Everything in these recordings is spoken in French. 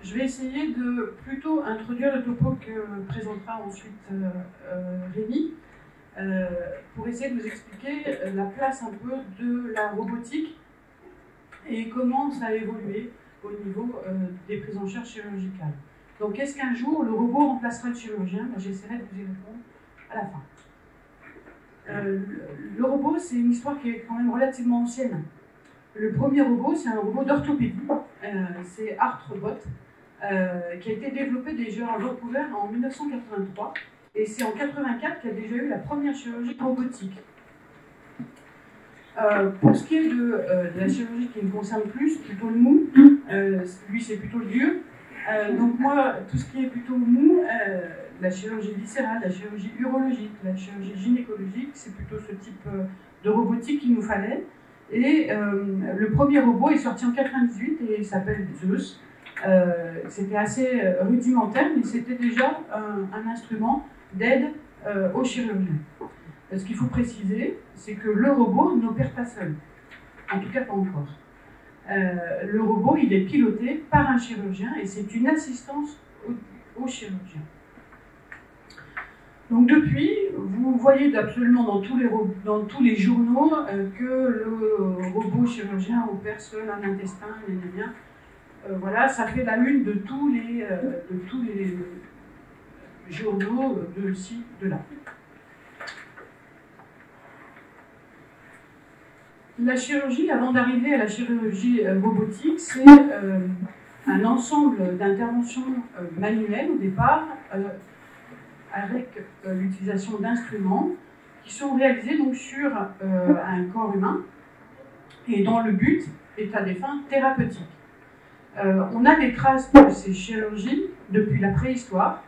je vais essayer de plutôt introduire le topo que présentera ensuite Rémi, pour essayer de vous expliquer la place un peu de la robotique et comment ça a évolué au niveau des prises en charge chirurgicales. Donc, est-ce qu'un jour le robot remplacera le chirurgien? J'essaierai de vous y répondre à la fin. Le robot, c'est une histoire qui est quand même relativement ancienne. Le premier robot, c'est un robot d'orthopédie, c'est Arthrbot, qui a été développé déjà à Vancouver en 1983, et c'est en 1984 qu'il y a déjà eu la première chirurgie robotique. Pour ce qui est de la chirurgie qui me concerne plus, plutôt le mou, lui c'est plutôt le vieux. Donc moi, tout ce qui est plutôt mou, la chirurgie viscérale, la chirurgie urologique, la chirurgie gynécologique, c'est plutôt ce type de robotique qu'il nous fallait. Et le premier robot est sorti en 1998 et il s'appelle Zeus. C'était assez rudimentaire, mais c'était déjà un instrument d'aide aux chirurgiens. Ce qu'il faut préciser, c'est que le robot n'opère pas seul. En tout cas, pas encore. Le robot, il est piloté par un chirurgien et c'est une assistance au chirurgien. Donc depuis, vous voyez absolument dans tous les journaux que le robot chirurgien opère seul un intestin, voilà, ça fait la une de tous les journaux de ci, de là. La chirurgie, avant d'arriver à la chirurgie robotique, c'est un ensemble d'interventions manuelles au départ, avec l'utilisation d'instruments qui sont réalisés donc, sur un corps humain et dont le but est à des fins thérapeutiques. On a des traces de ces chirurgies depuis la préhistoire,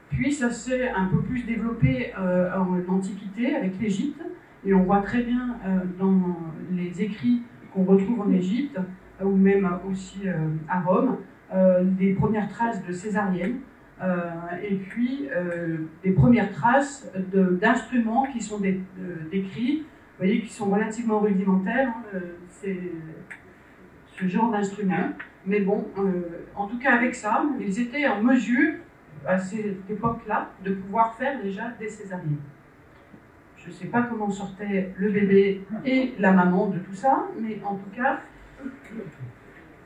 puis ça s'est un peu plus développé en Antiquité avec l'Égypte, et on voit très bien dans les écrits qu'on retrouve en Égypte, ou même aussi à Rome, des premières traces de césarienne, et puis des premières traces d'instruments qui sont décrits, vous voyez, qui sont relativement rudimentaires, c'est ce genre d'instruments. Mais bon, en tout cas avec ça, ils étaient en mesure, à cette époque-là, de pouvoir faire déjà des césariennes. Je ne sais pas comment sortait le bébé et la maman de tout ça, mais en tout cas,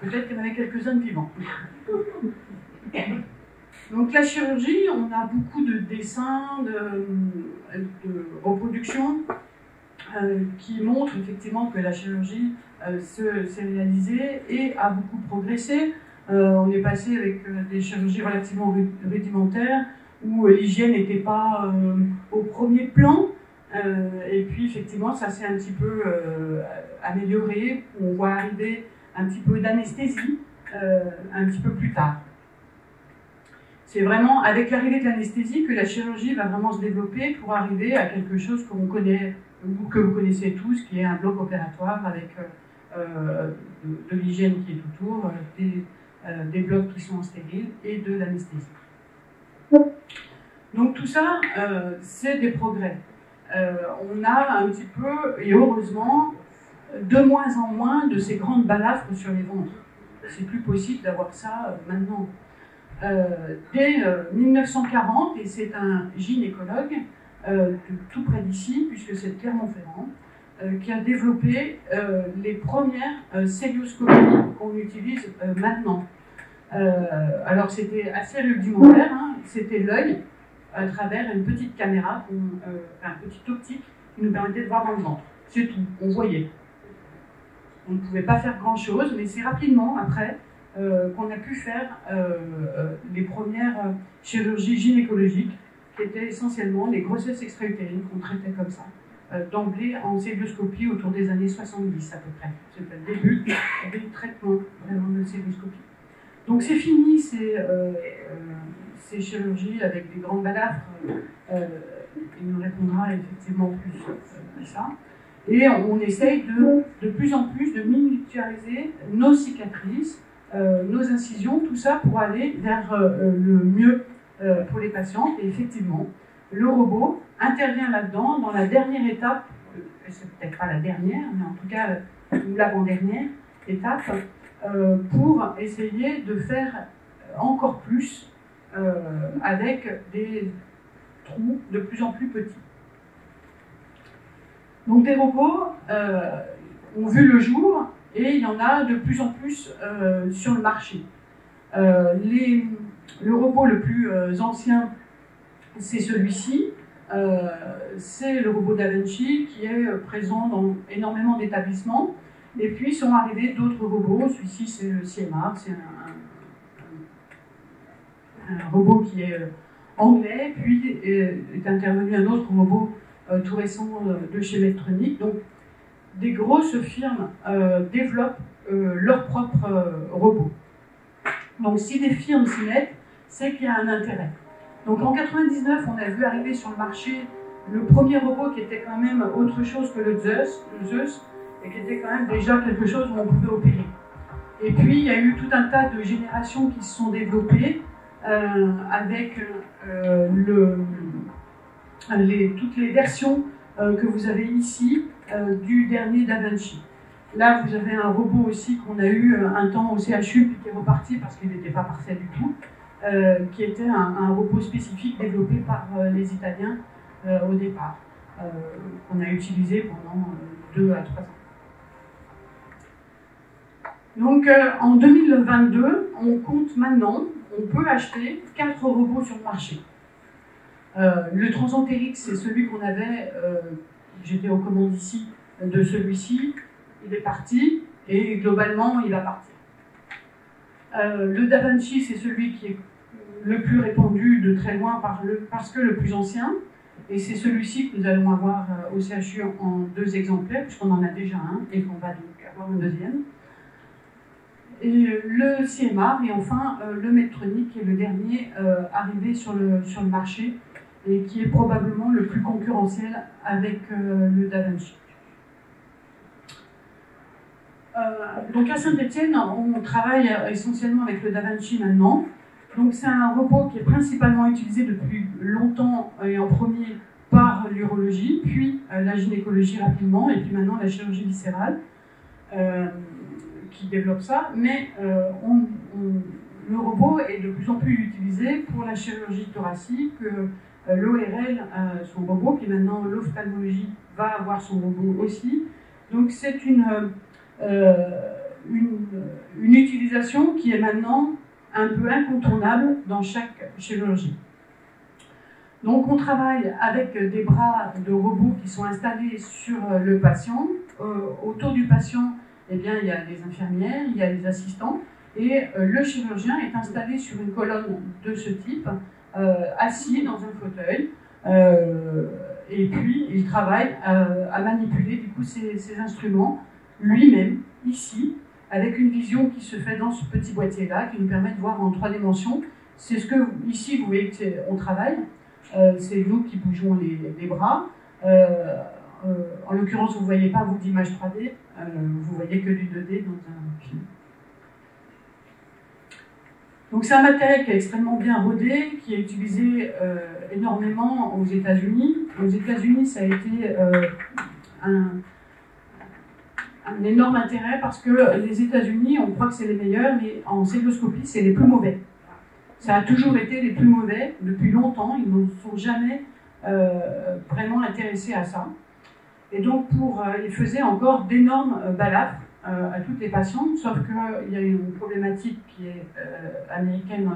peut-être qu'il y en avait quelques-uns vivants. Donc la chirurgie, on a beaucoup de dessins, de reproductions qui montrent effectivement que la chirurgie s'est réalisée et a beaucoup progressé. On est passé avec des chirurgies relativement rudimentaires où l'hygiène n'était pas au premier plan. Et puis effectivement, ça s'est un petit peu amélioré. On voit arriver un petit peu d'anesthésie un petit peu plus tard. C'est vraiment avec l'arrivée de l'anesthésie que la chirurgie va vraiment se développer pour arriver à quelque chose que vous connaissez tous, qui est un bloc opératoire avec de l'hygiène qui est autour, des blocs qui sont stériles et de l'anesthésie. Donc tout ça, c'est des progrès. On a un petit peu, et heureusement, de moins en moins de ces grandes balafres sur les ventres. C'est plus possible d'avoir ça maintenant. Dès 1940, et c'est un gynécologue tout près d'ici, puisque c'est Clermont-Ferrand, qui a développé les premières célioscopies qu'on utilise maintenant. Alors c'était assez rudimentaire, hein, c'était l'œil à travers une petite caméra, un petit optique qui nous permettait de voir dans le ventre. C'est tout, on voyait. On ne pouvait pas faire grand-chose, mais c'est rapidement après qu'on a pu faire les premières chirurgies gynécologiques, qui étaient essentiellement les grossesses extra-utérines qu'on traitait comme ça, d'emblée en célioscopie autour des années 70 à peu près. C'était le début des traitements vraiment de célioscopie. Donc c'est fini ces chirurgies avec des grandes balafres. Il nous répondra effectivement plus à ça. Et on essaye de plus en plus de miniaturiser nos cicatrices, nos incisions, tout ça pour aller vers le mieux pour les patientes. Et effectivement, le robot intervient là-dedans dans la dernière étape, c'est peut-être pas la dernière, mais en tout cas l'avant-dernière étape, pour essayer de faire encore plus avec des trous de plus en plus petits. Donc des robots ont vu le jour et il y en a de plus en plus sur le marché. Le robot le plus ancien, c'est celui-ci. C'est le robot Da Vinci qui est présent dans énormément d'établissements. Et puis sont arrivés d'autres robots. Celui-ci, c'est le CMR, c'est un robot qui est anglais. Puis est intervenu un autre robot tout récent de chez Medtronic. Donc, des grosses firmes développent leurs propres robots. Donc, si des firmes s'y mettent, c'est qu'il y a un intérêt. Donc, en 99, on a vu arriver sur le marché le premier robot qui était quand même autre chose que le Zeus, et qui était quand même déjà quelque chose où on pouvait opérer. Et puis, il y a eu tout un tas de générations qui se sont développées avec toutes les versions que vous avez ici du dernier Da Vinci. Là, vous avez un robot aussi qu'on a eu un temps au CHU, puis qui est reparti parce qu'il n'était pas parfait du tout, qui était un robot spécifique développé par les Italiens au départ, qu'on a utilisé pendant 2 à 3 ans. Donc en 2022, on compte maintenant, on peut acheter 4 robots sur le marché. Le Transentérix, c'est celui qu'on avait, j'étais aux commandes ici, de celui-ci, il est parti, et globalement, il va partir. Le Da Vinci, c'est celui qui est le plus répandu de très loin parce que le plus ancien, et c'est celui-ci que nous allons avoir au CHU en 2 exemplaires, puisqu'on en a déjà un, et qu'on va donc avoir un deuxième. Et le CMR, et enfin le Medtronic, qui est le dernier arrivé sur le marché, et qui est probablement le plus concurrentiel avec le Da Vinci. Donc à Saint-Étienne, on travaille essentiellement avec le Da Vinci maintenant. Donc c'est un robot qui est principalement utilisé depuis longtemps et en premier par l'urologie, puis la gynécologie rapidement, et puis maintenant la chirurgie viscérale qui développe ça. Mais le robot est de plus en plus utilisé pour la chirurgie thoracique. L'ORL, son robot, puis maintenant l'ophtalmologie va avoir son robot aussi. Donc c'est une utilisation qui est maintenant un peu incontournable dans chaque chirurgie. Donc on travaille avec des bras de robots qui sont installés sur le patient. Autour du patient, eh bien, il y a des infirmières, il y a des assistants, et le chirurgien est installé sur une colonne de ce type, assis dans un fauteuil, et puis il travaille à manipuler du coup ces instruments lui-même, ici, avec une vision qui se fait dans ce petit boîtier-là, qui nous permet de voir en 3 dimensions. C'est ce que, ici, vous voyez qu'on travaille, c'est nous qui bougeons les bras. En l'occurrence, vous ne voyez pas, vous, d'image 3D, vous voyez que du 2D dans un film. Donc c'est un matériel qui est extrêmement bien rodé, qui est utilisé énormément aux États-Unis. Aux États-Unis, ça a été un énorme intérêt parce que les États-Unis, on croit que c'est les meilleurs, mais en célioscopie, c'est les plus mauvais. Ça a toujours été les plus mauvais depuis longtemps. Ils ne sont jamais vraiment intéressés à ça. Et donc, ils faisaient encore d'énormes balafres à toutes les patientes, sauf qu'il y a une problématique qui est américaine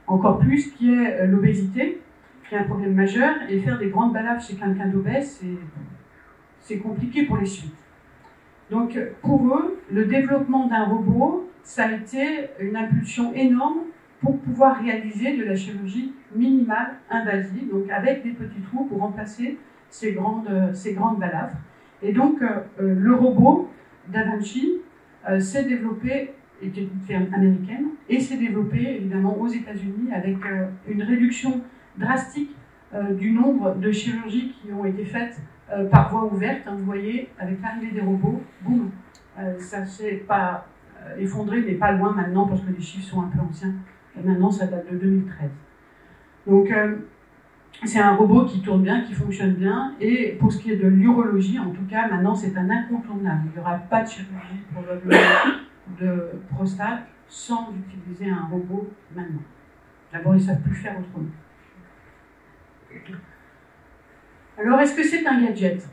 encore plus, qui est l'obésité, qui est un problème majeur. Et faire des grandes balafres chez quelqu'un d'obèse, c'est compliqué pour les suites. Donc, pour eux, le développement d'un robot, ça a été une impulsion énorme pour pouvoir réaliser de la chirurgie minimale invasive, donc avec des petits trous pour remplacer ces grandes balafres. Et donc, le robot Da Vinci s'est développé, était une firme américaine, et s'est développé évidemment aux États-Unis avec une réduction drastique du nombre de chirurgies qui ont été faites par voie ouverte. Hein, vous voyez, avec l'arrivée des robots, boum, ça ne s'est pas effondré, mais pas loin maintenant, parce que les chiffres sont un peu anciens. Et maintenant, ça date de 2013. Donc, c'est un robot qui tourne bien, qui fonctionne bien, et pour ce qui est de l'urologie, en tout cas, maintenant, c'est un incontournable. Il n'y aura pas de chirurgie probablement de prostate sans utiliser un robot maintenant. D'abord, ils ne savent plus faire autrement. Alors, est-ce que c'est un gadget?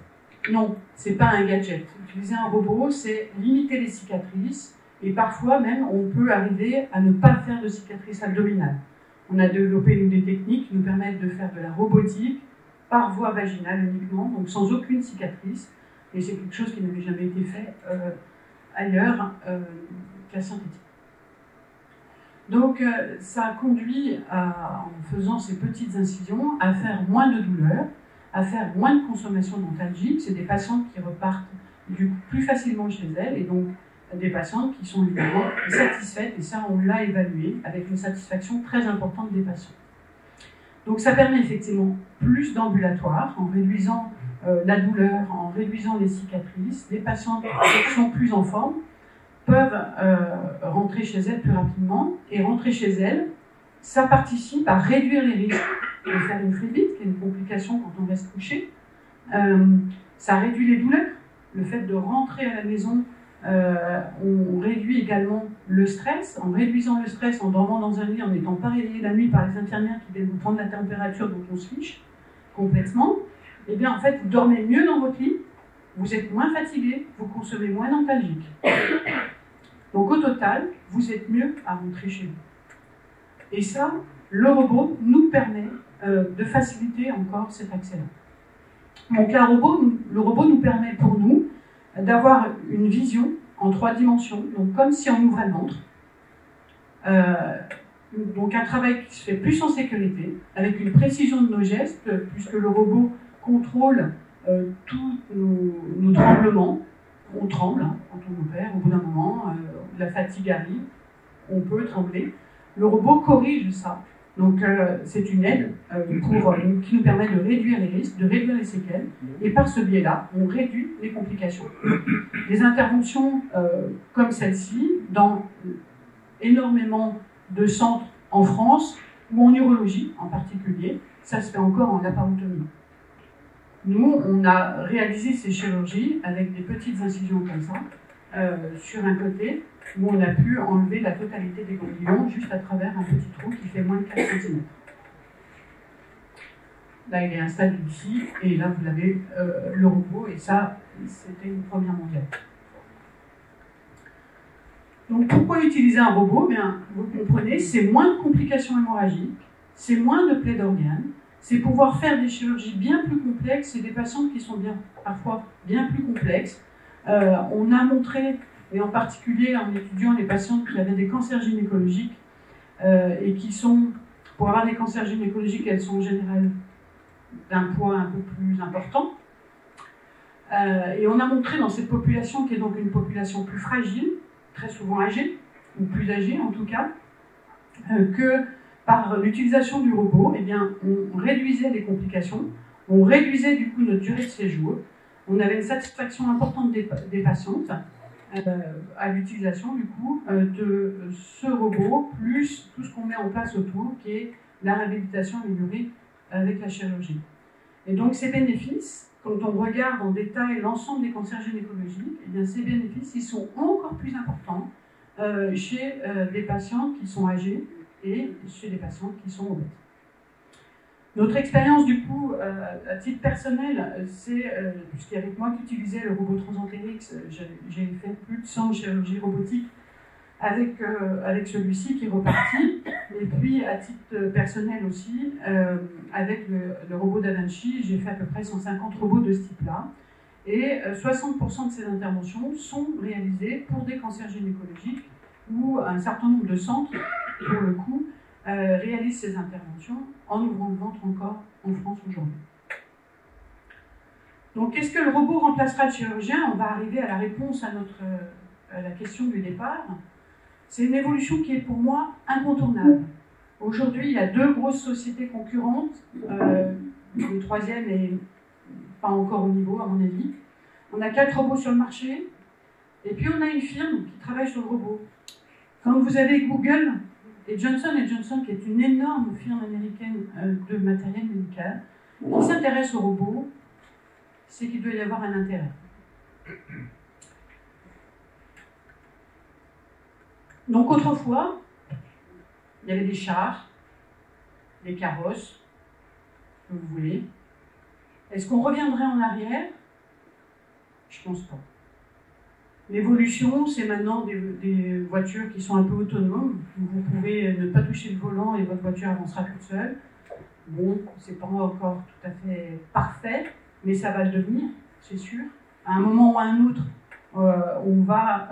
Non, ce n'est pas un gadget. Utiliser un robot, c'est limiter les cicatrices, et parfois même, on peut arriver à ne pas faire de cicatrices abdominales. On a développé des techniques qui nous permettent de faire de la robotique par voie vaginale uniquement, donc sans aucune cicatrice, et c'est quelque chose qui n'avait jamais été fait ailleurs qu'à Saint-Étienne. Donc ça a conduit, en faisant ces petites incisions, à faire moins de douleur, à faire moins de consommation d'antalgiques. C'est des patientes qui repartent du coup plus facilement chez elles, et donc des patientes qui sont évidemment satisfaites, et ça on l'a évalué avec une satisfaction très importante des patients. Donc ça permet effectivement plus d'ambulatoire en réduisant la douleur, en réduisant les cicatrices. Des patientes qui sont plus en forme peuvent rentrer chez elles plus rapidement, et rentrer chez elles, ça participe à réduire les risques de faire une phlébite, qui est une complication quand on reste couché. Ça réduit les douleurs. Le fait de rentrer à la maison, on réduit également le stress. En réduisant le stress, en dormant dans un lit, en n'étant pas réveillé la nuit par les infirmières qui viennent vous prendre la température dont on se fiche complètement, eh bien en fait, vous dormez mieux dans votre lit, vous êtes moins fatigué, vous consommez moins d'antalgiques. Donc au total, vous êtes mieux à rentrer chez vous. Et ça, le robot nous permet de faciliter encore cet accès-là. Donc le robot nous permet pour nous d'avoir une vision en 3 dimensions, donc comme si on ouvrait le ventre. Donc un travail qui se fait plus en sécurité, avec une précision de nos gestes, puisque le robot contrôle tous nos tremblements. On tremble quand on opère, au bout d'un moment, la fatigue arrive, on peut trembler. Le robot corrige ça. Donc c'est une aide qui nous permet de réduire les risques, de réduire les séquelles, et par ce biais-là, on réduit les complications. Des interventions comme celle-ci, dans énormément de centres en France, ou en urologie en particulier, ça se fait encore en laparotomie. Nous, on a réalisé ces chirurgies avec des petites incisions comme ça, sur un côté, où on a pu enlever la totalité des ganglions juste à travers un petit trou qui fait moins de 4 cm. Là, il est installé ici, et là, vous avez le robot, et ça, c'était une première mondiale. Donc, pourquoi utiliser un robot? Bien, vous comprenez, c'est moins de complications hémorragiques, c'est moins de plaies d'organes, c'est pouvoir faire des chirurgies bien plus complexes, et des patients qui sont parfois bien plus complexes. On a montré, et en particulier en étudiant les patientes qui avaient des cancers gynécologiques, et qui sont, pour avoir des cancers gynécologiques, elles sont en général d'un poids un peu plus important. Et on a montré dans cette population, qui est donc une population plus fragile, très souvent âgée, ou plus âgée en tout cas, que par l'utilisation du robot, eh bien, on réduisait les complications, on réduisait du coup notre durée de séjour, on avait une satisfaction importante des patientes à l'utilisation du coup de ce robot, plus tout ce qu'on met en place autour, qui est la réhabilitation améliorée avec la chirurgie. Et donc ces bénéfices, quand on regarde en détail l'ensemble des cancers gynécologiques, eh bien, ces bénéfices ils sont encore plus importants chez des patientes qui sont âgées et chez des patientes qui sont obèses. Notre expérience, du coup, à titre personnel, c'est, puisqu'il y avait moi qui utilisais le robot Transenterix, j'ai fait plus de 100 chirurgies robotiques avec celui-ci qui est reparti, et puis à titre personnel aussi, avec le robot Da Vinci, j'ai fait à peu près 150 robots de ce type-là, et 60% de ces interventions sont réalisées pour des cancers gynécologiques, où un certain nombre de centres, pour le coup, réalisent ces interventions en ouvrant le ventre encore en France aujourd'hui. Donc, est-ce que le robot remplacera le chirurgien? On va arriver à la réponse à la question du départ. C'est une évolution qui est pour moi incontournable. Aujourd'hui, il y a 2 grosses sociétés concurrentes. Le troisième n'est pas encore au niveau, à mon avis. On a 4 robots sur le marché. Et puis, on a une firme qui travaille sur le robot. Quand vous avez Google et Johnson & Johnson, qui est une énorme firme américaine de matériel médical, qui s'intéresse aux robots, c'est qu'il doit y avoir un intérêt. Donc autrefois, il y avait des chars, des carrosses, que vous voulez. Est-ce qu'on reviendrait en arrière? Je pense pas. L'évolution, c'est maintenant des voitures qui sont un peu autonomes. Vous pouvez ne pas toucher le volant et votre voiture avancera toute seule. Bon, c'est pas encore tout à fait parfait, mais ça va le devenir, c'est sûr. À un moment ou à un autre, on va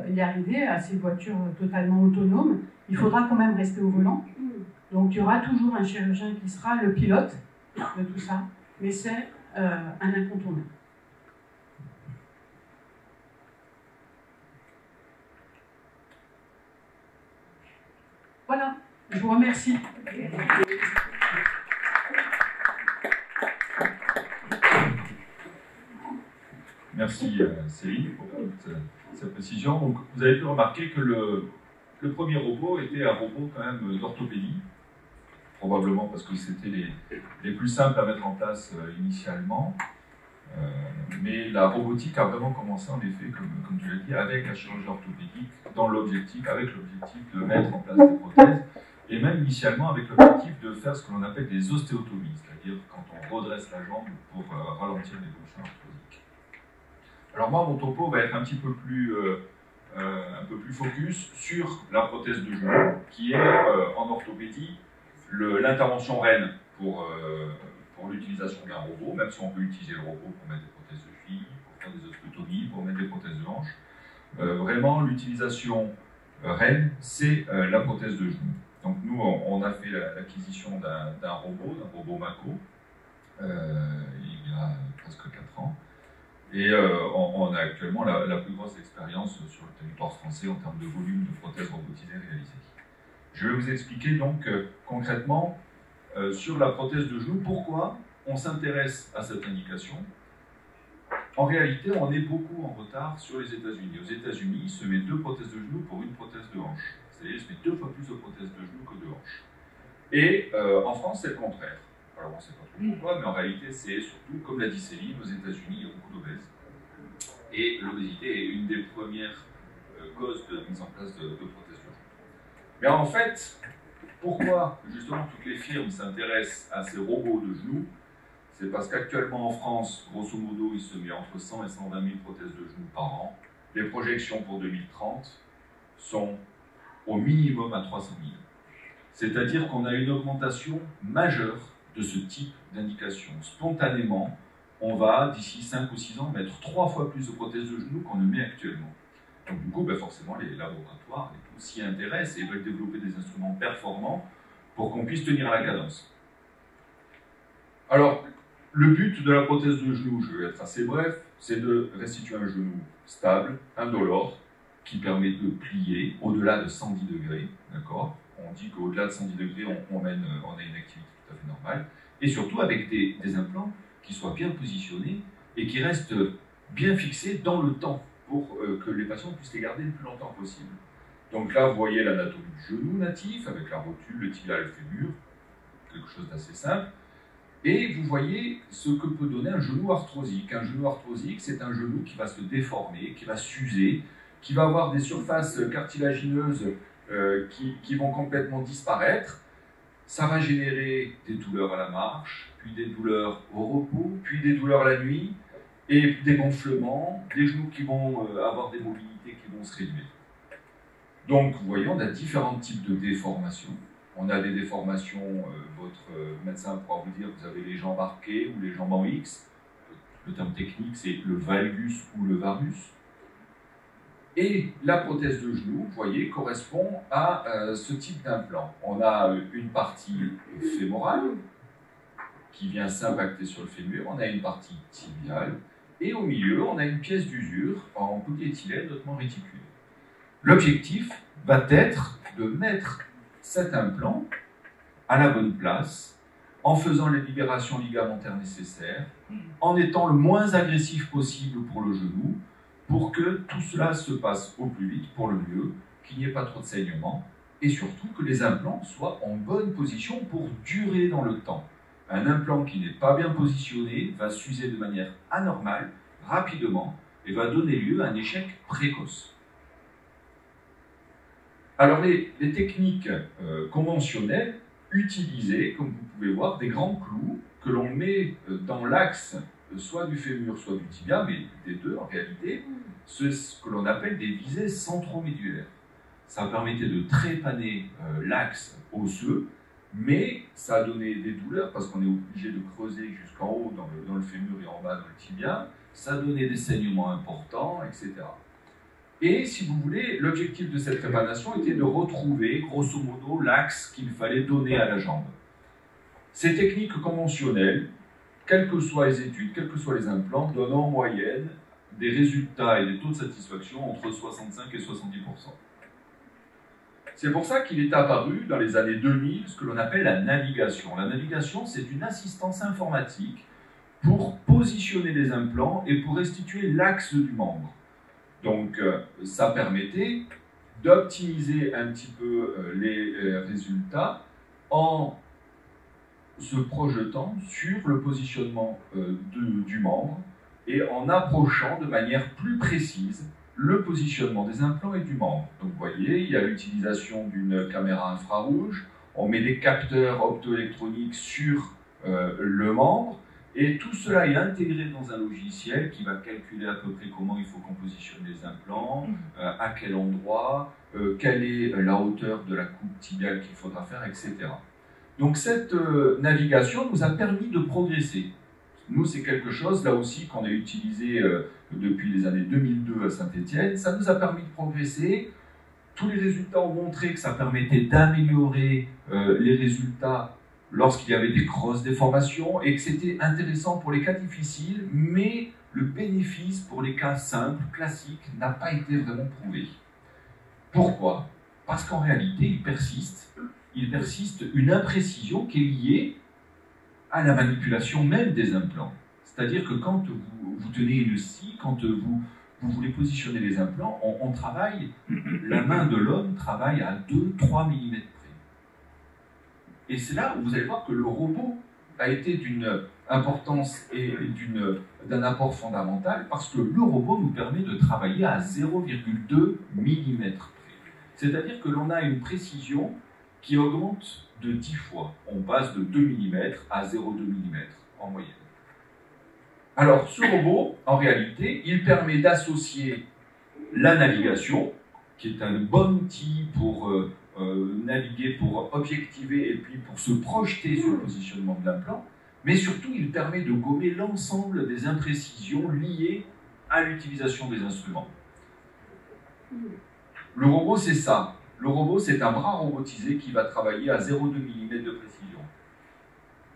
y arriver à ces voitures totalement autonomes. Il faudra quand même rester au volant. Donc il y aura toujours un chirurgien qui sera le pilote de tout ça, mais c'est un incontournable. Voilà, je vous remercie. Merci Céline pour toute cette précision. Donc, vous avez pu remarquer que le premier robot était un robot quand même d'orthopédie, probablement parce que c'était les plus simples à mettre en place initialement. Mais la robotique a vraiment commencé en effet, comme tu l'as dit, avec la chirurgie orthopédique, avec l'objectif de mettre en place des prothèses, et même initialement avec l'objectif de faire ce que l'on appelle des ostéotomies, c'est-à-dire quand on redresse la jambe pour ralentir l'évolution arthrosique. Alors moi, mon topo va être un peu plus focus sur la prothèse de genou, qui est en orthopédie l'intervention reine pour l'utilisation d'un robot, même si on peut utiliser le robot pour mettre des prothèses de cheville, pour faire des ostéotomies, pour mettre des prothèses de hanche. Vraiment, l'utilisation reine, c'est la prothèse de genou. Donc nous, on a fait l'acquisition d'un robot Mako, il y a presque 4 ans. Et on a actuellement la plus grosse expérience sur le territoire français en termes de volume de prothèses robotisées réalisées. Je vais vous expliquer donc concrètement sur la prothèse de genou pourquoi on s'intéresse à cette indication. En réalité, on est beaucoup en retard sur les États-Unis. Aux États-Unis, il se met 2 prothèses de genou pour une prothèse de hanche. C'est-à-dire qu'il se met 2 fois plus de prothèses de genou que de hanche. Et en France, c'est le contraire. Alors on ne sait pas trop pourquoi, mais en réalité, c'est surtout, comme l'a dit Céline, aux États-Unis, il y a beaucoup d'obèses. Et l'obésité est une des premières causes de mise en place de prothèses de genou. Mais en fait, pourquoi justement toutes les firmes s'intéressent à ces robots de genoux? C'est parce qu'actuellement en France, grosso modo, il se met entre 100 et 120 000 prothèses de genoux par an. Les projections pour 2030 sont au minimum à 300 000. C'est-à-dire qu'on a une augmentation majeure de ce type d'indication. Spontanément, on va, d'ici 5 ou 6 ans, mettre 3 fois plus de prothèses de genoux qu'on ne met actuellement. Donc du coup, forcément, les laboratoires s'y intéressent et veulent développer des instruments performants pour qu'on puisse tenir à la cadence. Alors, le but de la prothèse de genou, je vais être assez bref, c'est de restituer un genou stable, indolore, qui permet de plier au-delà de 110 degrés, d'accord? On dit qu'au-delà de 110 degrés, on a une activité tout à fait normale, et surtout avec des implants qui soient bien positionnés et qui restent bien fixés dans le temps pour que les patients puissent les garder le plus longtemps possible. Donc là, vous voyez l'anatomie du genou natif avec la rotule, le tibia et le fémur, quelque chose d'assez simple. Et vous voyez ce que peut donner un genou arthrosique. Un genou arthrosique, c'est un genou qui va se déformer, qui va s'user, qui va avoir des surfaces cartilagineuses qui vont complètement disparaître. Ça va générer des douleurs à la marche, puis des douleurs au repos, puis des douleurs la nuit, et des gonflements, des genoux qui vont avoir des mobilités qui vont se réduire. Donc, vous voyez, on a différents types de déformations. On a des déformations, votre médecin pourra vous dire, vous avez les jambes arquées ou les jambes en X. Le terme technique, c'est le valgus ou le varus. Et la prothèse de genou, vous voyez, correspond à ce type d'implant. On a une partie fémorale qui vient s'impacter sur le fémur, on a une partie tibiale, et au milieu, on a une pièce d'usure en polyéthylène hautement réticulée. L'objectif va être de mettre cet implant à la bonne place, en faisant les libérations ligamentaires nécessaires, en étant le moins agressif possible pour le genou, pour que tout cela se passe au plus vite, pour le mieux, qu'il n'y ait pas trop de saignement, et surtout que les implants soient en bonne position pour durer dans le temps. Un implant qui n'est pas bien positionné va s'user de manière anormale, rapidement, et va donner lieu à un échec précoce. Alors les techniques conventionnelles utilisaient, comme vous pouvez voir, des grands clous que l'on met dans l'axe soit du fémur, soit du tibia, mais des deux en réalité, ce que l'on appelle des visées centromédulaires. Ça permettait de trépaner l'axe osseux, mais ça a donné des douleurs parce qu'on est obligé de creuser jusqu'en haut dans le fémur et en bas dans le tibia. Ça a donné des saignements importants, etc. Et si vous voulez, l'objectif de cette trépanation était de retrouver, grosso modo, l'axe qu'il fallait donner à la jambe. Ces techniques conventionnelles, quelles que soient les études, quels que soient les implants, donnent en moyenne des résultats et des taux de satisfaction entre 65 et 70%. C'est pour ça qu'il est apparu dans les années 2000 ce que l'on appelle la navigation. La navigation, c'est une assistance informatique pour positionner les implants et pour restituer l'axe du membre. Donc, ça permettait d'optimiser un petit peu les résultats en se projetant sur le positionnement du membre et en approchant de manière plus précise le positionnement des implants et du membre. Donc, vous voyez, il y a l'utilisation d'une caméra infrarouge, on met des capteurs optoélectroniques sur le membre, et tout cela est intégré dans un logiciel qui va calculer à peu près comment il faut qu'on positionne les implants, à quel endroit, quelle est la hauteur de la coupe tibiale qu'il faudra faire, etc. Donc cette navigation nous a permis de progresser. Nous, c'est quelque chose, là aussi, qu'on a utilisé depuis les années 2002 à Saint-Étienne. Ça nous a permis de progresser. Tous les résultats ont montré que ça permettait d'améliorer les résultats lorsqu'il y avait des grosses déformations et que c'était intéressant pour les cas difficiles, mais le bénéfice pour les cas simples, classiques, n'a pas été vraiment prouvé. Pourquoi? Parce qu'en réalité, il persiste une imprécision qui est liée à la manipulation même des implants. C'est-à-dire que quand vous tenez une scie, quand vous voulez positionner les implants, on travaille, la main de l'homme travaille à 2-3 mm près. Et c'est là où vous allez voir que le robot a été d'une importance et d'un apport fondamental, parce que le robot nous permet de travailler à 0,2 mm près. C'est-à-dire que l'on a une précision qui augmente de 10 fois. On passe de 2 mm à 0,2 mm en moyenne. Alors, ce robot, en réalité, il permet d'associer la navigation, qui est un bon outil pour naviguer, pour objectiver et puis pour se projeter sur le positionnement de l'implant, mais surtout, il permet de gommer l'ensemble des imprécisions liées à l'utilisation des instruments. Le robot, c'est ça. Le robot, c'est un bras robotisé qui va travailler à 0,2 mm de précision,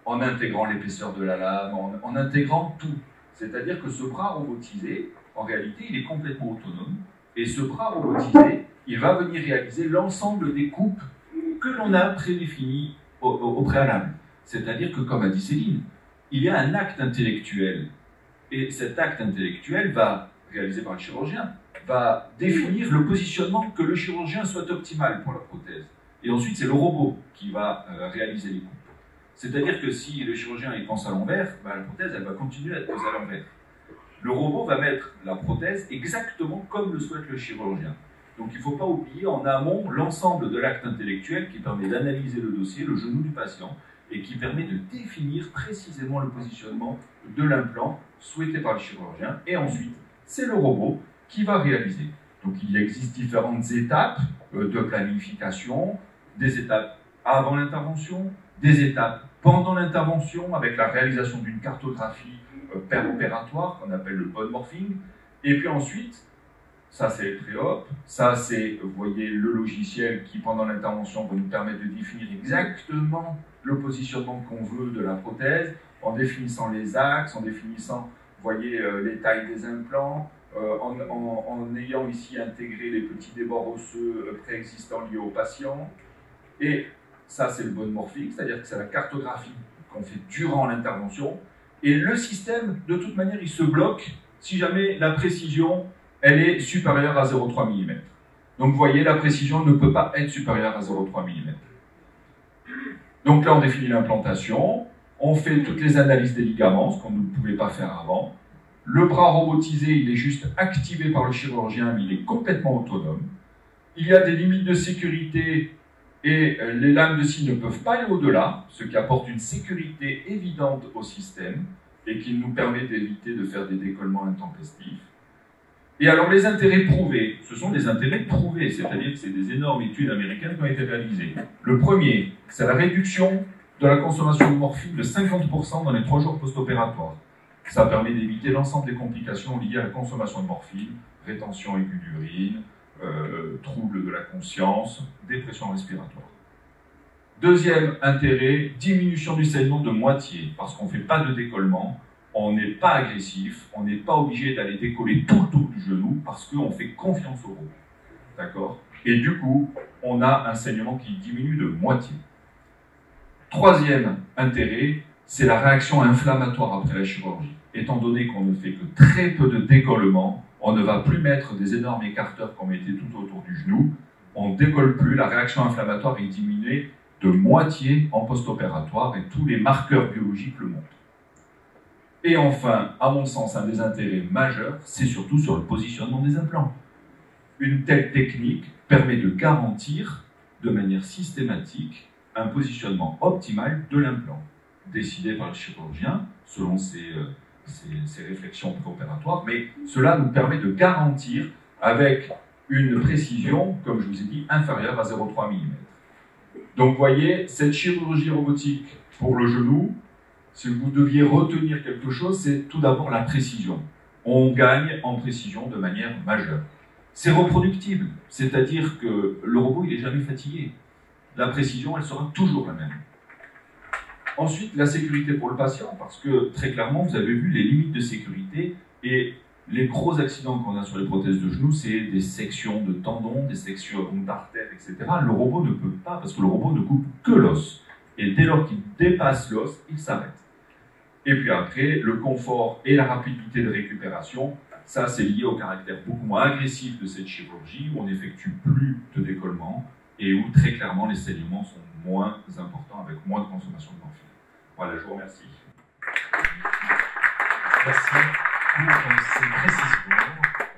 en intégrant l'épaisseur de la lame, en intégrant tout. C'est-à-dire que ce bras robotisé, en réalité, il est complètement autonome, et ce bras robotisé, il va venir réaliser l'ensemble des coupes que l'on a prédéfinies au préalable. C'est-à-dire que, comme a dit Céline, il y a un acte intellectuel, et cet acte intellectuel va, réalisé par le chirurgien, va définir le positionnement, que le chirurgien soit optimal pour la prothèse. Et ensuite, c'est le robot qui va réaliser les coupes. C'est-à-dire que si le chirurgien il pense à l'envers, ben, la prothèse elle va continuer à être posée à l'envers. Le robot va mettre la prothèse exactement comme le souhaite le chirurgien. Donc il ne faut pas oublier en amont l'ensemble de l'acte intellectuel qui permet d'analyser le dossier, le genou du patient, et qui permet de définir précisément le positionnement de l'implant souhaité par le chirurgien. Et ensuite, c'est le robot qui va réaliser. Donc il existe différentes étapes de planification, des étapes avant l'intervention, des étapes pendant l'intervention avec la réalisation d'une cartographie péropératoire qu'on appelle le bone morphing, et puis ensuite, ça c'est le pré-op, ça c'est, vous voyez, le logiciel qui pendant l'intervention va nous permettre de définir exactement le positionnement qu'on veut de la prothèse, en définissant les axes, en définissant, vous voyez, les tailles des implants, en ayant ici intégré les petits débords osseux préexistants liés au patient. Et ça, c'est le bone morphing, c'est-à-dire que c'est la cartographie qu'on fait durant l'intervention. Et le système, de toute manière, il se bloque si jamais la précision, elle est supérieure à 0,3 mm. Donc, vous voyez, la précision ne peut pas être supérieure à 0,3 mm. Donc là, on définit l'implantation, on fait toutes les analyses des ligaments, ce qu'on ne pouvait pas faire avant. Le bras robotisé, il est juste activé par le chirurgien, mais il est complètement autonome. Il y a des limites de sécurité et les lames de scie ne peuvent pas aller au-delà, ce qui apporte une sécurité évidente au système et qui nous permet d'éviter de faire des décollements intempestifs. Et alors les intérêts prouvés, ce sont des intérêts prouvés, c'est-à-dire que c'est des énormes études américaines qui ont été réalisées. Le premier, c'est la réduction de la consommation de morphine de 50% dans les 3 jours post-opératoires. Ça permet d'éviter l'ensemble des complications liées à la consommation de morphine, rétention aiguë d'urine, troubles de la conscience, dépression respiratoire. Deuxième intérêt, diminution du saignement de moitié, parce qu'on ne fait pas de décollement, on n'est pas agressif, on n'est pas obligé d'aller décoller tout le tour du genou, parce qu'on fait confiance au robot. D'accord? Et du coup, on a un saignement qui diminue de moitié. Troisième intérêt, c'est la réaction inflammatoire après la chirurgie. Étant donné qu'on ne fait que très peu de décollement, on ne va plus mettre des énormes écarteurs qu'on mettait tout autour du genou, on ne décolle plus, la réaction inflammatoire est diminuée de moitié en post-opératoire et tous les marqueurs biologiques le montrent. Et enfin, à mon sens, un des intérêts majeurs, c'est surtout sur le positionnement des implants. Une telle technique permet de garantir de manière systématique un positionnement optimal de l'implant, décidé par le chirurgien selon ses réflexions préopératoires, mais cela nous permet de garantir avec une précision, comme je vous ai dit, inférieure à 0,3 mm. Donc vous voyez, cette chirurgie robotique pour le genou, si vous deviez retenir quelque chose, c'est tout d'abord la précision. On gagne en précision de manière majeure. C'est reproductible, c'est-à-dire que le robot, il n'est jamais fatigué. La précision, elle sera toujours la même. Ensuite, la sécurité pour le patient, parce que très clairement, vous avez vu les limites de sécurité et les gros accidents qu'on a sur les prothèses de genoux, c'est des sections de tendons, des sections d'artères, etc. Le robot ne peut pas, parce que le robot ne coupe que l'os. Et dès lors qu'il dépasse l'os, il s'arrête. Et puis après, le confort et la rapidité de récupération, ça c'est lié au caractère beaucoup moins agressif de cette chirurgie, où on n'effectue plus de décollement et où très clairement les saignements sont moins importants avec moins de consommation de morphine. Voilà, je vous remercie. Merci pour ces précisions.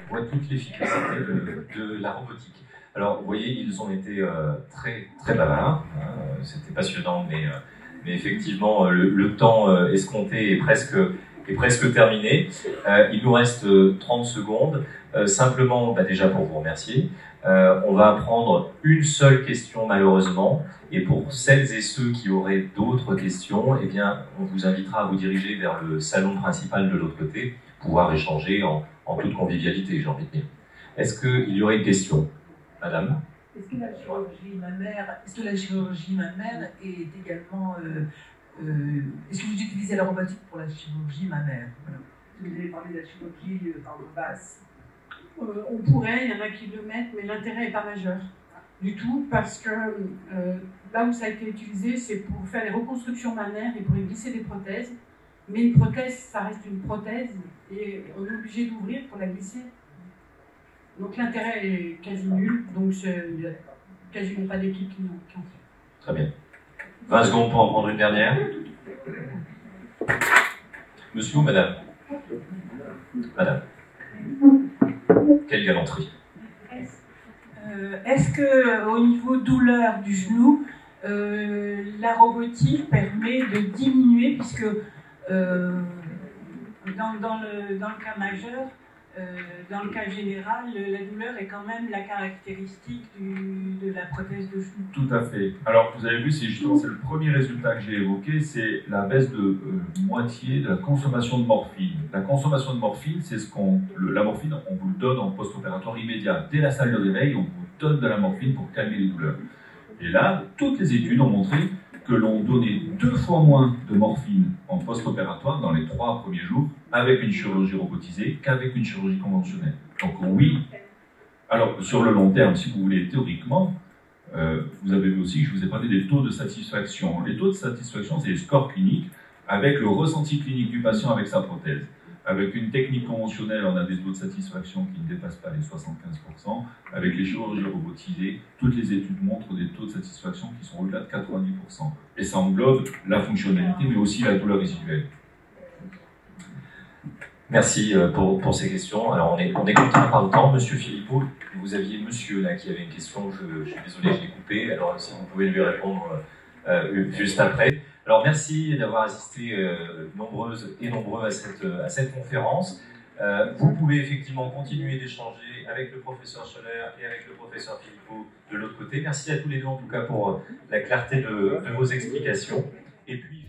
On voit toute l'efficacité de la robotique. Alors, vous voyez, ils ont été très, très bavards. C'était passionnant, mais effectivement, le temps escompté est presque terminé. Il nous reste 30 secondes. Simplement, déjà pour vous remercier. On va prendre une seule question, malheureusement. Et pour celles et ceux qui auraient d'autres questions, eh bien, on vous invitera à vous diriger vers le salon principal de l'autre côté, pouvoir échanger en toute convivialité, j'ai envie de dire. Est-ce qu'il y aurait une question, madame? Est-ce que la chirurgie mammaire est également... est-ce que vous utilisez la robotique pour la chirurgie mammaire? Voilà. Vous avez parlé de la chirurgie par le basse. On pourrait, il y en a qui le mettent, mais l'intérêt n'est pas majeur du tout, parce que là où ça a été utilisé, c'est pour faire les reconstructions mammaires et pour y glisser des prothèses. Mais une prothèse, ça reste une prothèse, et on est obligé d'ouvrir pour la glisser. Donc l'intérêt est quasi nul, donc il n'y a quasiment pas d'équipe qui en fait. Très bien. 20 secondes pour en prendre une dernière. Monsieur ou madame? Madame. Quelle galanterie. Est-ce que au niveau douleur du genou, la robotique permet de diminuer, puisque dans le cas majeur, dans le cas général, la douleur est quand même la caractéristique de la prothèse de genou. Tout à fait. Alors, vous avez vu, c'est le premier résultat que j'ai évoqué, c'est la baisse de moitié de la consommation de morphine. La consommation de morphine, c'est la morphine, on vous le donne en post-opératoire immédiat. Dès la salle de réveil, on vous donne de la morphine pour calmer les douleurs. Et là, toutes les études ont montré que l'on donnait 2 fois moins de morphine en post-opératoire dans les 3 premiers jours avec une chirurgie robotisée qu'avec une chirurgie conventionnelle. Donc oui. Alors, sur le long terme, si vous voulez, théoriquement, vous avez vu aussi que je vous ai parlé des taux de satisfaction. Les taux de satisfaction, c'est les scores cliniques avec le ressenti clinique du patient avec sa prothèse. Avec une technique conventionnelle, on a des taux de satisfaction qui ne dépassent pas les 75%. Avec les chirurgies robotisées, toutes les études montrent des taux de satisfaction qui sont au-delà de 90%. Et ça englobe la fonctionnalité, mais aussi la douleur résiduelle. Merci pour ces questions. Alors, on est contraint par le temps. Monsieur Philippot, vous aviez monsieur là qui avait une question. Je suis désolé, je l'ai coupé. Alors, si vous pouvez lui répondre juste après. Alors, merci d'avoir assisté nombreuses et nombreux à cette conférence. Vous pouvez effectivement continuer d'échanger avec le professeur Scholler et avec le professeur Philippot de l'autre côté. Merci à tous les deux en tout cas pour la clarté de vos explications. Et puis...